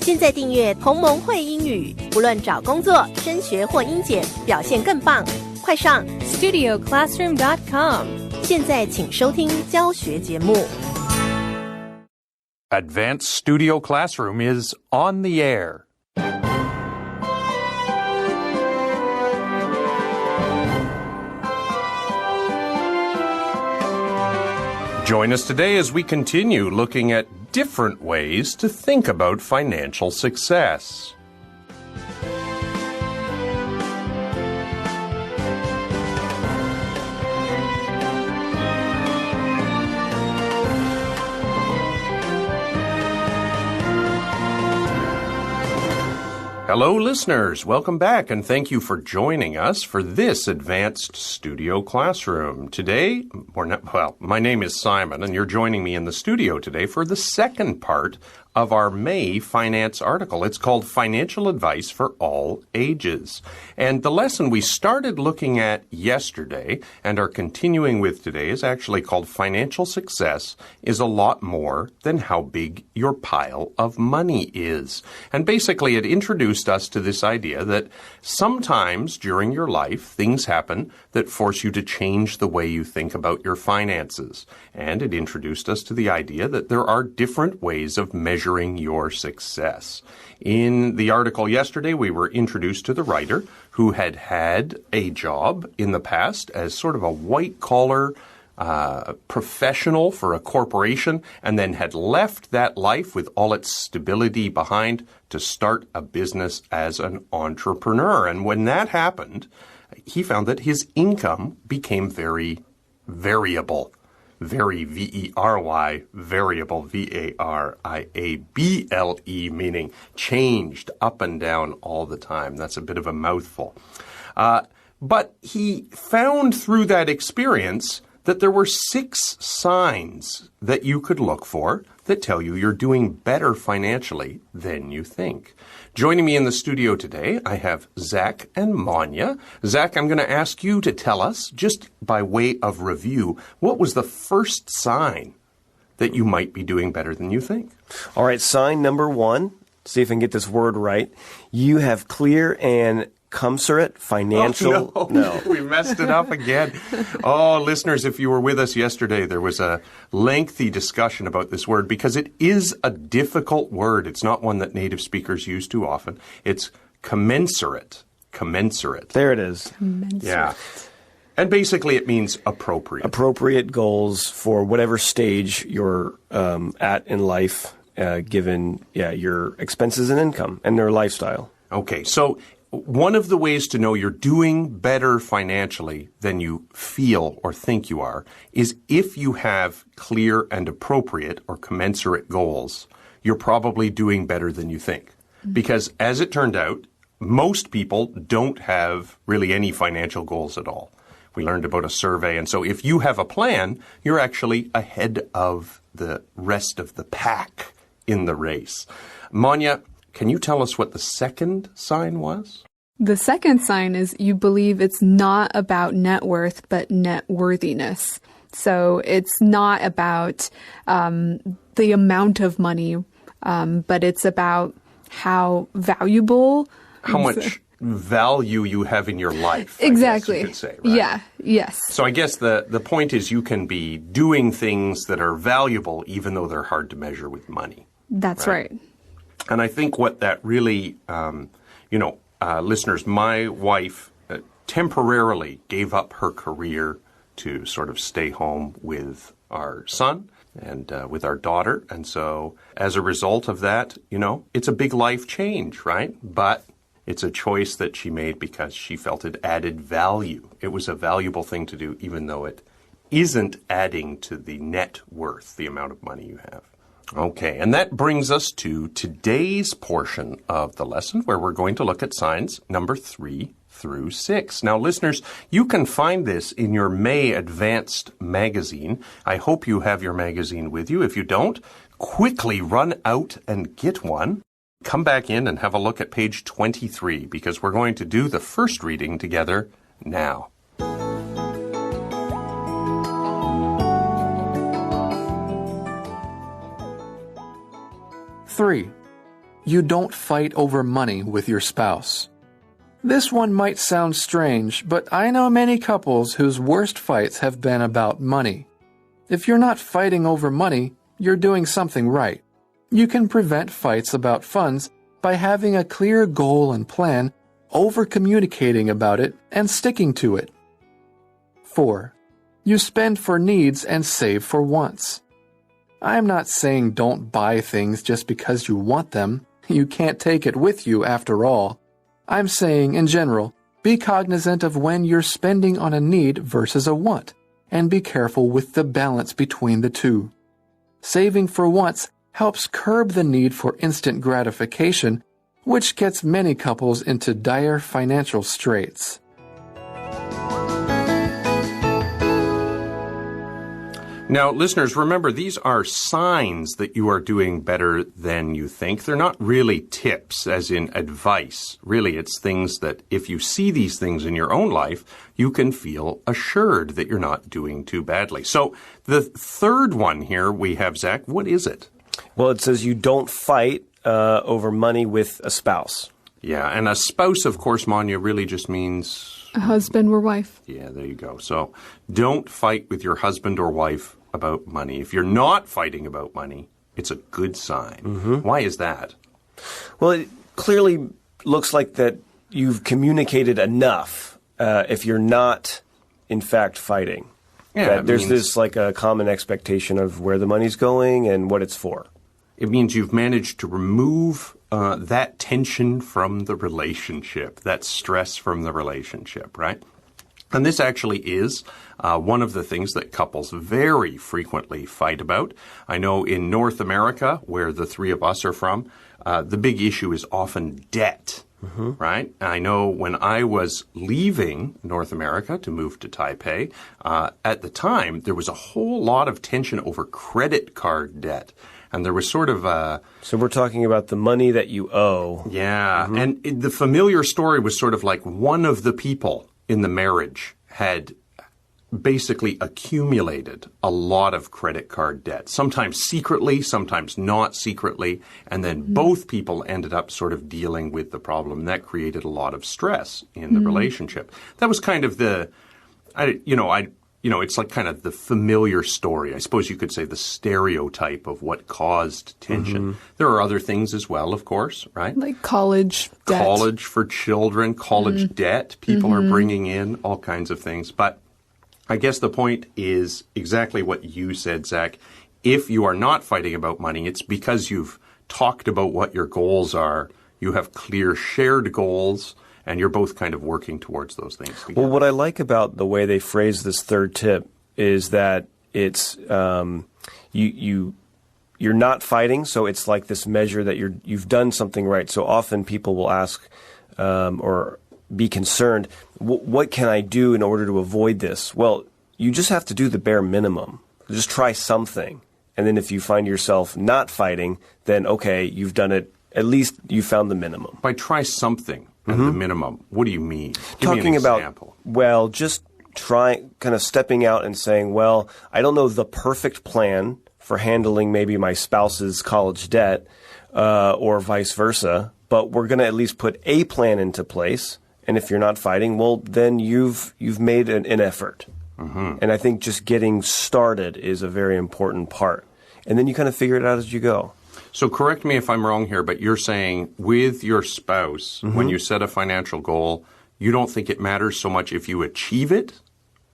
现在订阅同盟会英语，不论找工作、升学或英检，表现更棒。快上 StudioClassroom.com。现在请收听教学节目。Advanced Studio Classroom is on the air. Join us today as we continue looking at different ways to think about financial success. Hello, listeners. Welcome back, and thank you for joining us for this Advanced Studio Classroom. Today, my name is Simon, and you're joining me in the studio today for the second part of our May finance article. It's called Financial Advice for All Ages. And the lesson we started looking at yesterday and are continuing with today is actually called Financial Success is a lot more than how big your pile of money is. And basically it introduced us to this idea that sometimes during your life things happen that force you to change the way you think about your finances. And it introduced us to the idea that there are different ways of measuring your success. In the article yesterday, we were introduced to the writer who had a job in the past as sort of a white-collar professional for a corporation and then had left that life with all its stability behind to start a business as an entrepreneur. And when that happened, he found that his income became very variable. Very, V-E-R-Y, variable, V-A-R-I-A-B-L-E, meaning changed up and down all the time. That's a bit of a mouthful. But he found through that experience that there were 6 signs that you could look for that tell you you're doing better financially than you think. Joining me in the studio today, I have Zach and Manya. Zach, I'm going to ask you to tell us, just by way of review, what was the first sign that you might be doing better than you think? All right, sign number 1, see if I can get this word right. You have clear and commensurate financial... Oh, no. We messed it up again. Oh, listeners, if you were with us yesterday, there was a lengthy discussion about this word because it is a difficult word. It's not one that native speakers use too often. It's commensurate. Commensurate. There it is. Commensurate. Yeah. And basically it means appropriate. Appropriate goals for whatever stage you're at in life, given your expenses and income and their lifestyle. Okay, so one of the ways to know you're doing better financially than you feel or think you are is if you have clear and appropriate or commensurate goals, you're probably doing better than you think. Because as it turned out, most people don't have really any financial goals at all. We learned about a survey, and so if you have a plan, you're actually ahead of the rest of the pack in the race. Manya, can you tell us what the second sign was? The second sign is you believe it's not about net worth, but net worthiness. So it's not about the amount of money, but it's about how valuable... How much value you have in your life, exactly. I guess you could say, right? Yeah, yes. So I guess the point is you can be doing things that are valuable even though they're hard to measure with money. That's right. And I think what that really, listeners, my wife temporarily gave up her career to sort of stay home with our son and with our daughter. And so as a result of that, it's a big life change, right? But it's a choice that she made because she felt it added value. It was a valuable thing to do, even though it isn't adding to the net worth, the amount of money you have. Okay, and that brings us to today's portion of the lesson where we're going to look at signs number 3 through 6. Now, listeners, you can find this in your May Advanced magazine. I hope you have your magazine with you. If you don't, quickly run out and get one. Come back in and have a look at page 23 because we're going to do the first reading together now. 3. you don't fight over money with your spouse. This one might sound strange, but I know many couples whose worst fights have been about money. If you're not fighting over money, you're doing something right. You can prevent fights about funds by having a clear goal and plan, over-communicating about it, and sticking to it. 4. You spend for needs and save for wants. I'm not saying don't buy things just because you want them. You can't take it with you after all. I'm saying, in general, be cognizant of when you're spending on a need versus a want, and be careful with the balance between the two. Saving for wants helps curb the need for instant gratification, which gets many couples into dire financial straits. Now, listeners, remember, these are signs that you are doing better than you think. They're not really tips, as in advice. Really, it's things that if you see these things in your own life, you can feel assured that you're not doing too badly. So the third one here we have, Zach, what is it? Well, it says you don't fight over money with a spouse. Yeah, and a spouse, of course, Manya, really just means... A husband or wife. Yeah, there you go. So don't fight with your husband or wife about money. If you're not fighting about money, it's a good sign. Mm-hmm. Why is that? Well, it clearly looks like that you've communicated enough if you're not, in fact, fighting. Yeah, there's this like a common expectation of where the money's going and what it's for. It means you've managed to remove that tension from the relationship, that stress from the relationship, right? And this actually is one of the things that couples very frequently fight about. I know in North America, where the three of us are from, the big issue is often debt, right? I know when I was leaving North America to move to Taipei, at the time, there was a whole lot of tension over credit card debt. And there was sort of a... So we're talking about the money that you owe. Yeah. And the familiar story was sort of like one of the people in the marriage had basically accumulated a lot of credit card debt, sometimes secretly, sometimes not secretly. And then both people ended up sort of dealing with the problem. And that created a lot of stress in the relationship. That was kind of the... it's like kind of the familiar story. I suppose you could say the stereotype of what caused tension. There are other things as well, of course, right? Like college debt. College for children, college debt. People are bringing in all kinds of things. But I guess the point is exactly what you said, Zach. If you are not fighting about money, it's because you've talked about what your goals are. You have clear shared goals. And you're both kind of working towards those things together. Well, what I like about the way they phrase this third tip is that it's you're not fighting, so it's like this measure that you've done something right. So often people will ask or be concerned, what can I do in order to avoid this? Well, you just have to do the bare minimum. Just try something. And then if you find yourself not fighting, then okay, you've done it. At least you found the minimum. By try something. And the minimum. What do you mean? Give Talking me an about, example. well, just kind of stepping out and saying, well, I don't know the perfect plan for handling maybe my spouse's college debt or vice versa, but we're going to at least put a plan into place. And if you're not fighting, well, then you've made an effort. And I think just getting started is a very important part. And then you kind of figure it out as you go. So correct me if I'm wrong here, but you're saying with your spouse, when you set a financial goal, you don't think it matters so much if you achieve it?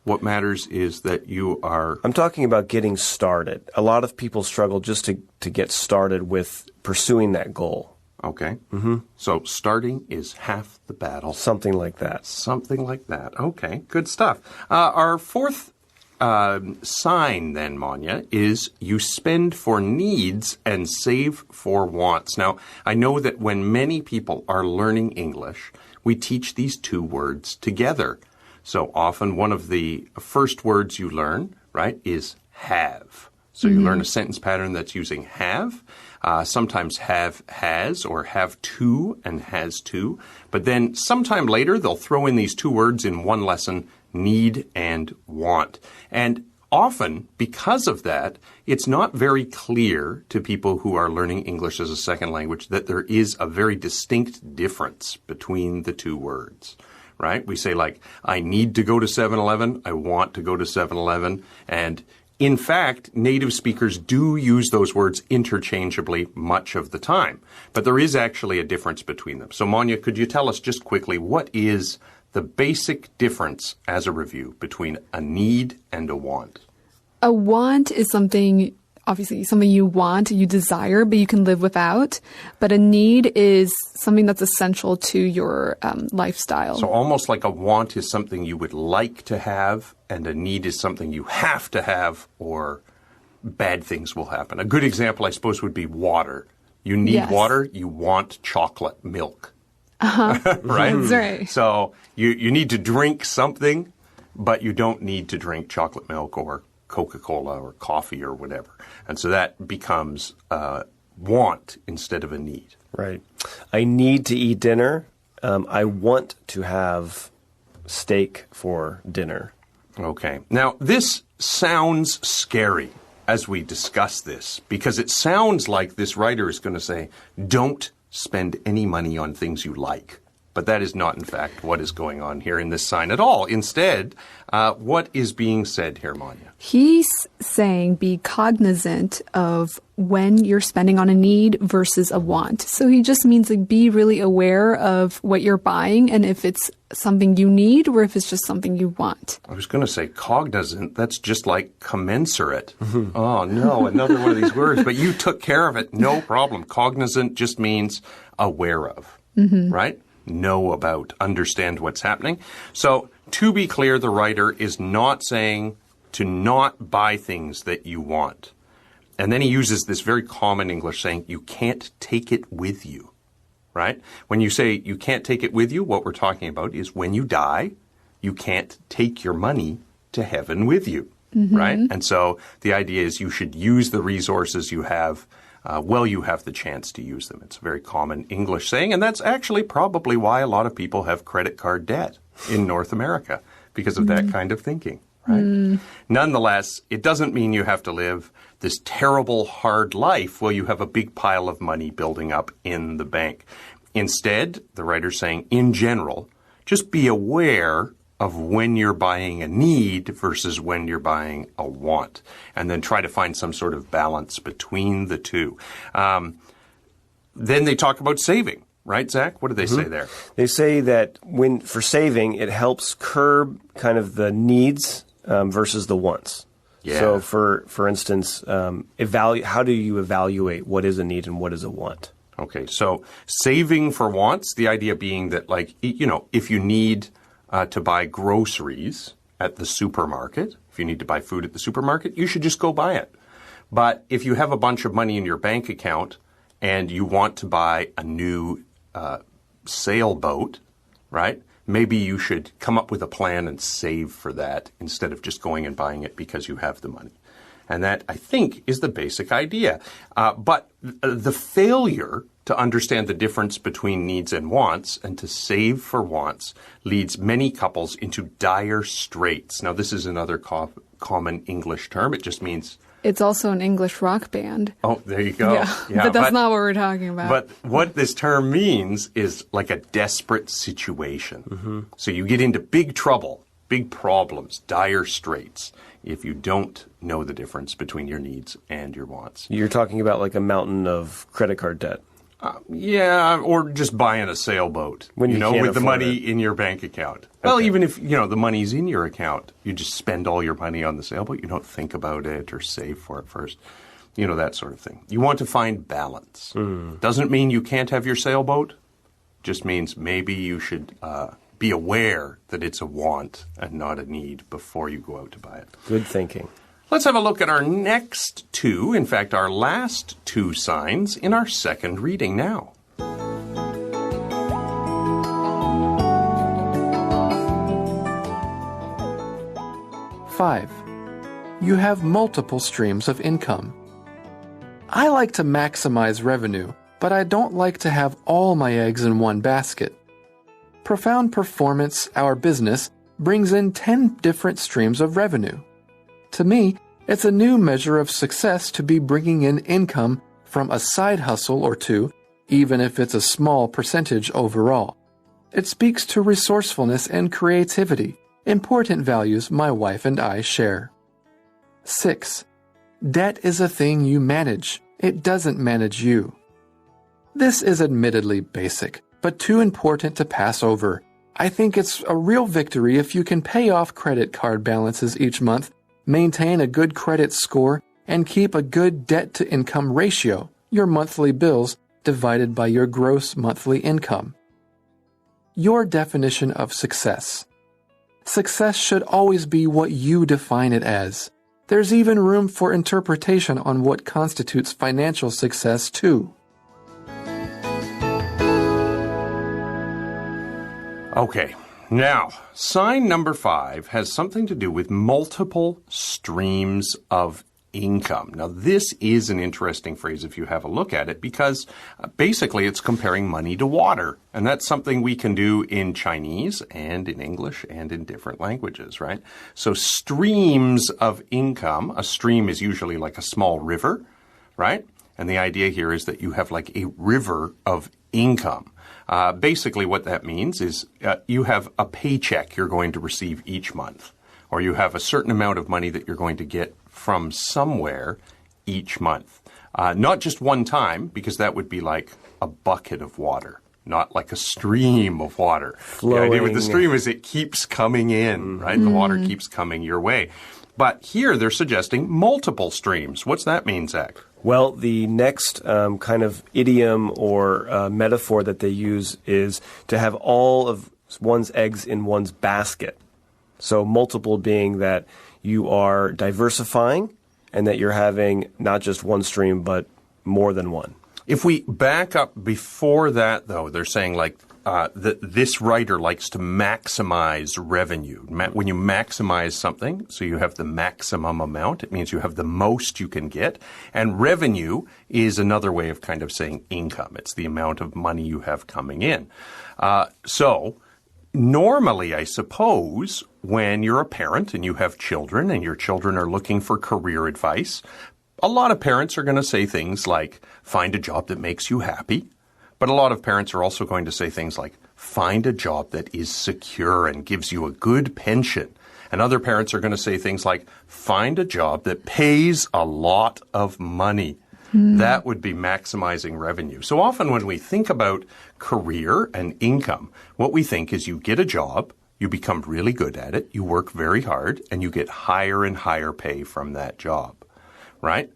What matters is that you are... I'm talking about getting started. A lot of people struggle just to get started with pursuing that goal. Okay. So starting is half the battle. Something like that. Something like that. Okay, good stuff. Our fourth sign then, Manya, is you spend for needs and save for wants. Now, I know that when many people are learning English, we teach these two words together. So often one of the first words you learn, right, is have. So you learn a sentence pattern that's using have. Sometimes have has or have to and has to. But then sometime later, they'll throw in these two words in one lesson, need and want. And often, because of that, it's not very clear to people who are learning English as a second language that there is a very distinct difference between the two words, right? We say like, I need to go to 7-Eleven, I want to go to 7-Eleven, and in fact, native speakers do use those words interchangeably much of the time. But there is actually a difference between them. So, Manya, could you tell us just quickly what is the basic difference as a review between a need and a want? A want is something, obviously, something you want, you desire, but you can live without. But a need is something that's essential to your lifestyle. So almost like a want is something you would like to have, and a need is something you have to have, or bad things will happen. A good example, I suppose, would be water. You need water, you want chocolate milk. Right? That's right. So you need to drink something, but you don't need to drink chocolate milk or Coca-Cola or coffee or whatever. And so that becomes want instead of a need. Right. I need to eat dinner. I want to have steak for dinner. Okay. Now, this sounds scary as we discuss this, because it sounds like this writer is going to say, don't spend any money on things you like. But that is not, in fact, what is going on here in this sign at all. Instead, what is being said here, Manya? He's saying be cognizant of when you're spending on a need versus a want. So he just means like be really aware of what you're buying and if it's something you need or if it's just something you want. I was going to say cognizant. That's just like commensurate. Oh, no, another one of these words. But you took care of it. No problem. Cognizant just means aware of, right? Know about, understand what's happening. So to be clear, the writer is not saying to not buy things that you want. And then he uses this very common English saying, you can't take it with you, right? When you say you can't take it with you, what we're talking about is when you die, you can't take your money to heaven with you, right? And so the idea is you should use the resources you have well, you have the chance to use them. It's a very common English saying, and that's actually probably why a lot of people have credit card debt in North America, because of that kind of thinking, right? Nonetheless, it doesn't mean you have to live this terrible, hard life while you have a big pile of money building up in the bank. Instead, the writer's saying, in general, just be aware of when you're buying a need versus when you're buying a want, and then try to find some sort of balance between the two. Then they talk about saving, right, Zach? What do they say there? They say that for saving, it helps curb kind of the needs versus the wants. Yeah. So, for instance, how do you evaluate what is a need and what is a want? Okay, so saving for wants, the idea being that, like, you know, if you need to buy groceries at the supermarket, if you need to buy food at the supermarket, you should just go buy it. But if you have a bunch of money in your bank account and you want to buy a new sailboat, right, maybe you should come up with a plan and save for that instead of just going and buying it because you have the money. And that, I think, is the basic idea. But the failure to understand the difference between needs and wants and to save for wants leads many couples into dire straits. Now, this is another common English term. It just means... It's also an English rock band. Oh, there you go. Yeah, but that's not what we're talking about. But what this term means is like a desperate situation. So you get into big trouble, big problems, dire straits, if you don't know the difference between your needs and your wants. You're talking about like a mountain of credit card debt. Yeah, or just buying a sailboat, when you know, with the money in your bank account. Well, even if, you know, the money's in your account, you just spend all your money on the sailboat. You don't think about it or save for it first. You know, that sort of thing. You want to find balance. Doesn't mean you can't have your sailboat. Just means maybe you should be aware that it's a want and not a need before you go out to buy it. Good thinking. Let's have a look at our next two, in fact, our last two signs in our second reading now. 5. You have multiple streams of income. I like to maximize revenue, but I don't like to have all my eggs in one basket. Profound Performance, our business, brings in 10 different streams of revenue. To me, it's a new measure of success to be bringing in income from a side hustle or two, even if it's a small percentage overall. It speaks to resourcefulness and creativity, important values my wife and I share. 6. Debt is a thing you manage. It doesn't manage you. This is admittedly basic, but too important to pass over. I think it's a real victory if you can pay off credit card balances each month, maintain a good credit score, and keep a good debt-to-income ratio, your monthly bills divided by your gross monthly income. Your definition of success. Success should always be what you define it as. There's even room for interpretation on what constitutes financial success, too. Okay, now, sign number 5 has something to do with multiple streams of income. Now, this is an interesting phrase if you have a look at it, because basically it's comparing money to water. And that's something we can do in Chinese and in English and in different languages, right? So streams of income, a stream is usually like a small river, right? And the idea here is that you have like a river of income. Basically what that means is you have a paycheck you're going to receive each month, or you have a certain amount of money that you're going to get from somewhere each month. Not just one time, because that would be like a bucket of water, not like a stream of water. Flowing. The idea with the stream is it keeps coming in, right? The water keeps coming your way. But here they're suggesting multiple streams. What's that mean, Zach? Well, the next kind of idiom or metaphor that they use is to have all of one's eggs in one's basket. So multiple being that you are diversifying and that you're having not just one stream, but more than one. If we back up before that, though, they're saying like this writer likes to maximize revenue. When you maximize something, so you have the maximum amount, it means you have the most you can get. And revenue is another way of kind of saying income. It's the amount of money you have coming in. So normally, I suppose, when you're a parent and you have children and your children are looking for career advice, a lot of parents are going to say things like, find a job that makes you happy. But a lot of parents are also going to say things like, find a job that is secure and gives you a good pension. And other parents are going to say things like, find a job that pays a lot of money. That would be maximizing revenue. So often when we think about career and income, what we think is you get a job, you become really good at it, you work very hard, and you get higher and higher pay from that job, right?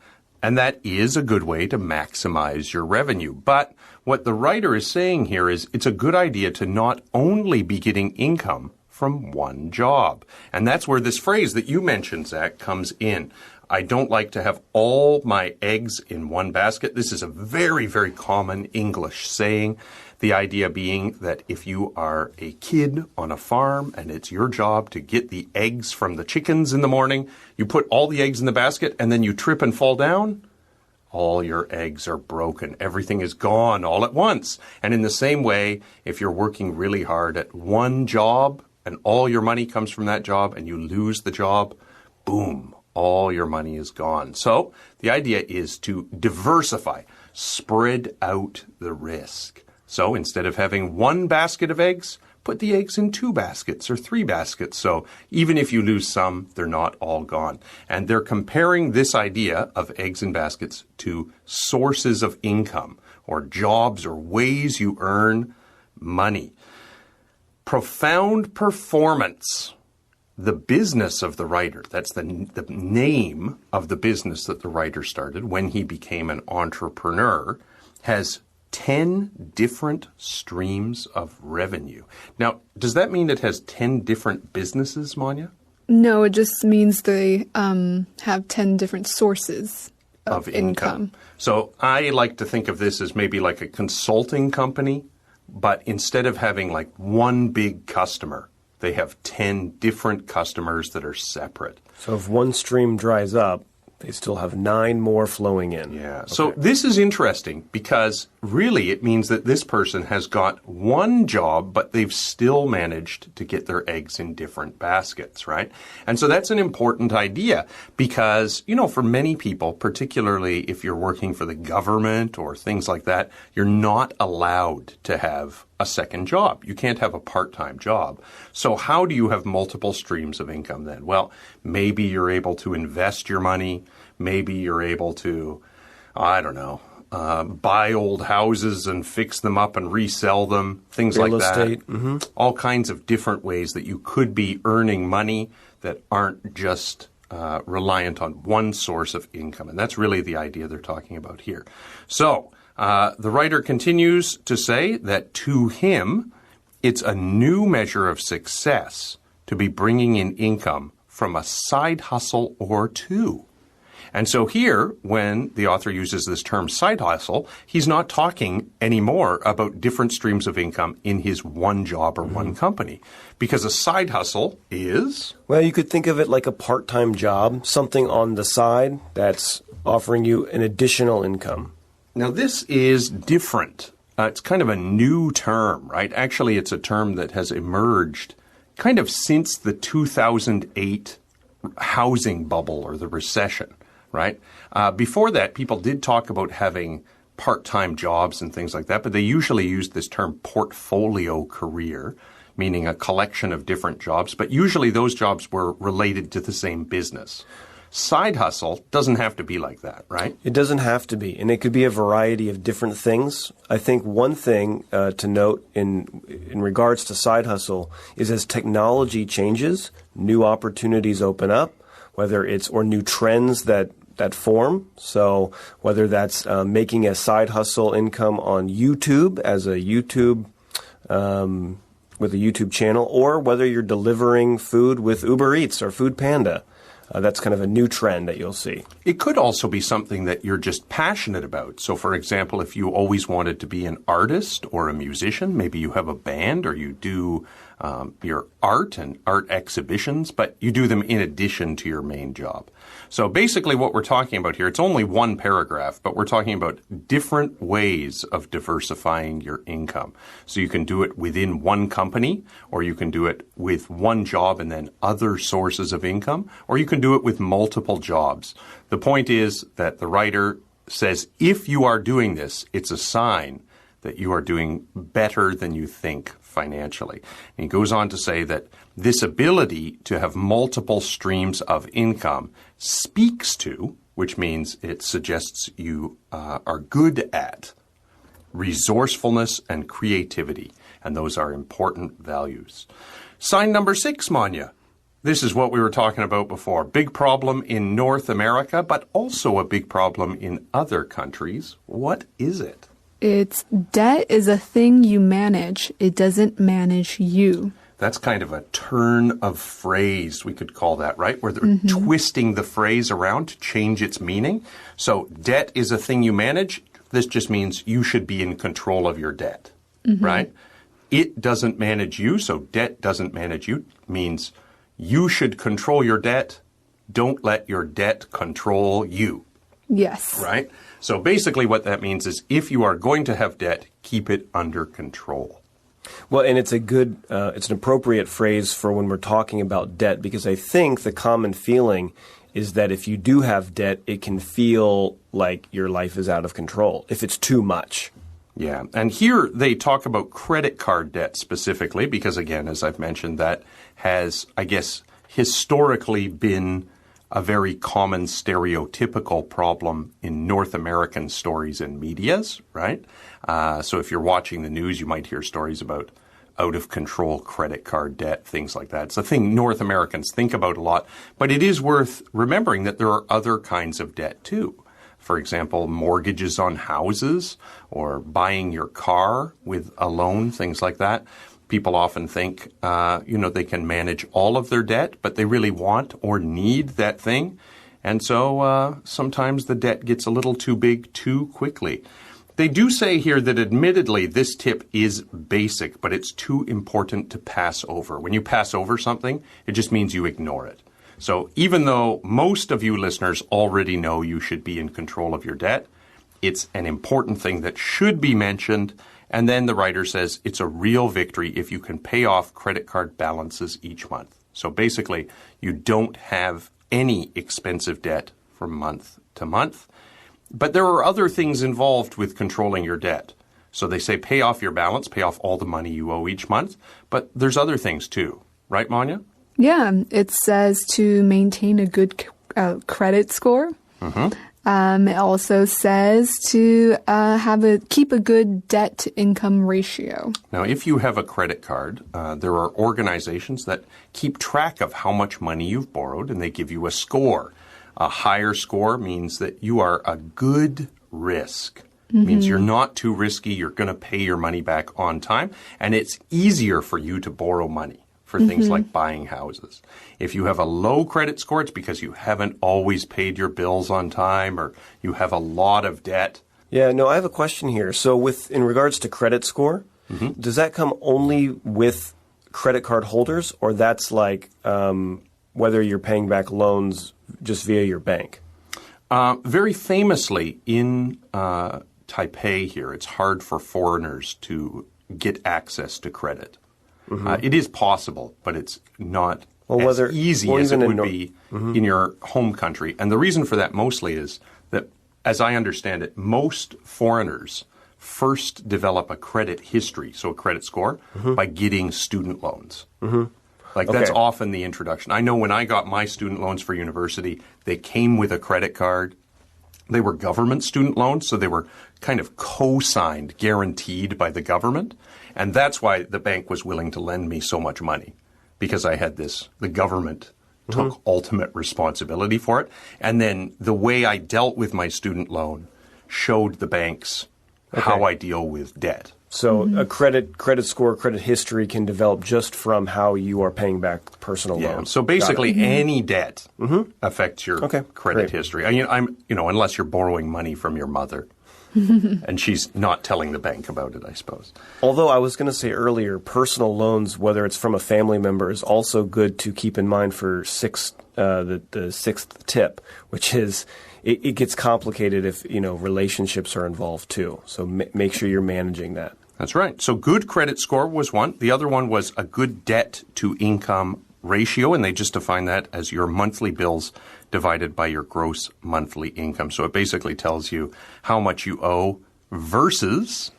And that is a good way to maximize your revenue. But what the writer is saying here is it's a good idea to not only be getting income from one job. And that's where this phrase that you mentioned, Zach, comes in. I don't like to have all my eggs in one basket. This is a very, very common English saying. The idea being that if you are a kid on a farm and it's your job to get the eggs from the chickens in the morning, you put all the eggs in the basket and then you trip and fall down, all your eggs are broken. Everything is gone all at once. And in the same way, if you're working really hard at one job and all your money comes from that job and you lose the job, boom, all your money is gone. So the idea is to diversify, spread out the risk. So instead of having one basket of eggs, put the eggs in 2 baskets or 3 baskets. So even if you lose some, they're not all gone. And they're comparing this idea of eggs in baskets to sources of income or jobs or ways you earn money. Profound performance. The business of the writer, that's the name of the business that the writer started when he became an entrepreneur, has 10 different streams of revenue. Now, does that mean it has 10 different businesses, Manya? No, it just means they have 10 different sources of income. So I like to think of this as maybe like a consulting company, but instead of having like one big customer, they have 10 different customers that are separate. So if one stream dries up, They still have 9 more flowing in. Yeah. So this is interesting because really it means that this person has got one job, but they've still managed to get their eggs in different baskets, right? And so that's an important idea because, you know, for many people, particularly if you're working for the government or things like that, you're not allowed to have a second job. You can't have a part-time job. So how do you have multiple streams of income then? Well, maybe you're able to invest your money. Maybe you're able to, I don't know, buy old houses and fix them up and resell them, things like that. Real estate. All kinds of different ways that you could be earning money that aren't just reliant on one source of income. And that's really the idea they're talking about here. So the writer continues to say that to him, it's a new measure of success to be bringing in income from a side hustle or two. And so here, when the author uses this term side hustle, he's not talking anymore about different streams of income in his one job or one company. Because a side hustle is... Well, you could think of it like a part-time job, something on the side that's offering you an additional income. Now, this is different. It's kind of a new term, right? Actually, it's a term that has emerged kind of since the 2008 housing bubble or the recession, right? Before that, people did talk about having part-time jobs and things like that, but they usually used this term portfolio career, meaning a collection of different jobs, but usually those jobs were related to the same business. Side hustle doesn't have to be like that, right? It doesn't have to be, and it could be a variety of different things. I think one thing to note in regards to side hustle is as technology changes, new opportunities open up, whether it's or new trends that form. So whether that's making a side hustle income on YouTube as a YouTube with a YouTube channel, or whether you're delivering food with Uber Eats or Food Panda. That's kind of a new trend that you'll see. It could also be something that you're just passionate about. So, for example, if you always wanted to be an artist or a musician, maybe you have a band or you do your art and art exhibitions, but you do them in addition to your main job. So basically what we're talking about here, it's only one paragraph, but we're talking about different ways of diversifying your income. So you can do it within one company, or you can do it with one job and then other sources of income, or you can do it with multiple jobs. The point is that the writer says if you are doing this, it's a sign that you are doing better than you think financially. And he goes on to say that this ability to have multiple streams of income speaks to, which means it suggests you are good at, resourcefulness and creativity. And those are important values. Sign number 6, Manya. This is what we were talking about before. Big problem in North America, but also a big problem in other countries. What is it? It's debt is a thing you manage. It doesn't manage you. That's kind of a turn of phrase, we could call that, right? Where they're twisting the phrase around to change its meaning. So debt is a thing you manage. This just means you should be in control of your debt, right? It doesn't manage you, so debt doesn't manage you means you should control your debt. Don't let your debt control you. Yes. Right? So basically what that means is if you are going to have debt, keep it under control. Well, and it's it's an appropriate phrase for when we're talking about debt, because I think the common feeling is that if you do have debt, it can feel like your life is out of control if it's too much. Yeah, and here they talk about credit card debt specifically because, again, as I've mentioned, that has, I guess, historically been a very common stereotypical problem in North American stories and medias, right? So if you're watching the news, you might hear stories about out-of-control credit card debt, things like that. It's a thing North Americans think about a lot, but it is worth remembering that there are other kinds of debt too. For example, mortgages on houses or buying your car with a loan, things like that. People often think, they can manage all of their debt, but they really want or need that thing. And so sometimes the debt gets a little too big too quickly. They do say here that admittedly this tip is basic, but it's too important to pass over. When you pass over something, it just means you ignore it. So even though most of you listeners already know you should be in control of your debt, it's an important thing that should be mentioned. And then the writer says it's a real victory if you can pay off credit card balances each month. So basically, you don't have any expensive debt from month to month. But there are other things involved with controlling your debt. So they say pay off your balance, pay off all the money you owe each month. But there's other things too. Right, Manya? Yeah, it says to maintain a good credit score. It also says to keep a good debt-to-income ratio. Now, if you have a credit card, there are organizations that keep track of how much money you've borrowed, and they give you a score. A higher score means that you are a good risk. It means you're not too risky, you're going to pay your money back on time, and it's easier for you to borrow money for things like buying houses. If you have a low credit score, it's because you haven't always paid your bills on time or you have a lot of debt. Yeah, no, I have a question here. So in regards to credit score, does that come only with credit card holders, or that's like whether you're paying back loans just via your bank? Very famously in Taipei here, it's hard for foreigners to get access to credit. It is possible, but it's not as easy as it would be in your home country. And the reason for that mostly is that, as I understand it, most foreigners first develop a credit history, so a credit score, by getting student loans. That's often the introduction. I know when I got my student loans for university, they came with a credit card. They were government student loans, so they were kind of co-signed, guaranteed by the government. And that's why the bank was willing to lend me so much money, because I had this, the government took ultimate responsibility for it. And then the way I dealt with my student loan showed the banks how I deal with debt. So a credit score, credit history can develop just from how you are paying back personal loans. So basically, any debt affects your credit history. Unless you're borrowing money from your mother, and she's not telling the bank about it, I suppose. Although I was going to say earlier, personal loans, whether it's from a family member, is also good to keep in mind for the sixth tip, which is it gets complicated if relationships are involved too. So make sure you're managing that. That's right. So good credit score was one. The other one was a good debt-to-income ratio, and they just define that as your monthly bills divided by your gross monthly income. So it basically tells you how much you owe versus,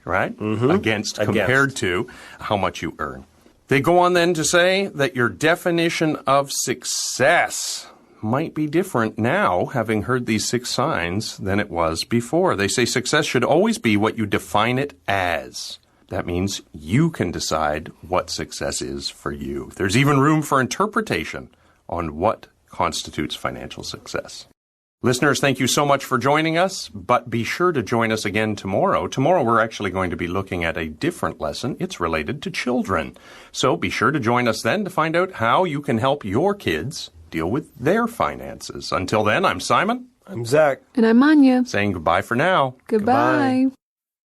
compared to how much you earn. They go on then to say that your definition of success might be different now, having heard these 6 signs, than it was before. They say success should always be what you define it as. That means you can decide what success is for you. There's even room for interpretation on what constitutes financial success. Listeners, thank you so much for joining us, but be sure to join us again tomorrow. Tomorrow we're actually going to be looking at a different lesson. It's related to children. So be sure to join us then to find out how you can help your kids deal with their finances. Until then, I'm Simon. I'm Zach. And I'm Anya. Saying goodbye for now. Goodbye.